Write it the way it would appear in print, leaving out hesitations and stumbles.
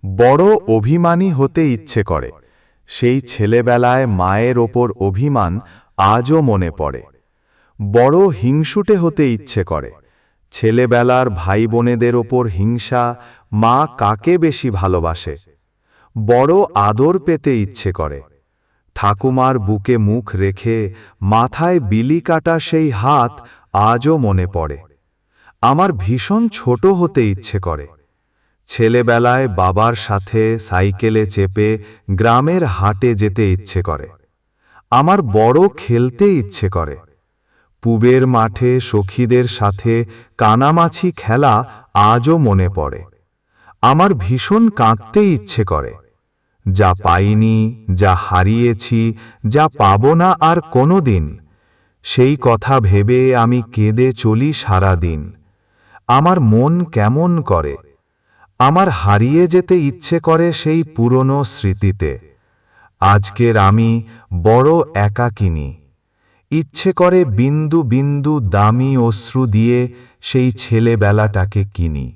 বড় অভিমানী হতে ইচ্ছে করে। সেই ছেলেবেলায় মায়ের ওপর অভিমান আজও মনে পড়ে। বড় হিংসুটে হতে ইচ্ছে করে। ছেলেবেলার ভাই বোনেদের ওপর হিংসা, মা কাকে বেশি ভালোবাসে। বড় আদর পেতে ইচ্ছে করে। ঠাকুমার বুকে মুখ রেখে মাথায় বিলি কাটা সেই হাত আজও মনে পড়ে। আমার ভীষণ ছোট হতে ইচ্ছে করে। ছেলেবেলায় বাবার সাথে সাইকেলে চেপে গ্রামের হাটে যেতে ইচ্ছে করে। আমার বড় খেলতে ইচ্ছে করে। পুবের মাঠে সখীদের সাথে কানামাছি খেলা আজও মনে পড়ে। আমার ভীষণ কাঁদতে ইচ্ছে করে। যা পাইনি, যা হারিয়েছি, যা পাব না আর কোনোদিন, সেই কথা ভেবে আমি কেঁদে চলি সারা দিন। আমার মন কেমন করে। আমার হারিয়ে যেতে ইচ্ছে করে সেই পুরনো স্মৃতিতে। আজকের আমি বড় একাকিনী। ইচ্ছে করে বিন্দু বিন্দু দামি অশ্রু দিয়ে সেই ছেলেবেলাটাকে কিনি।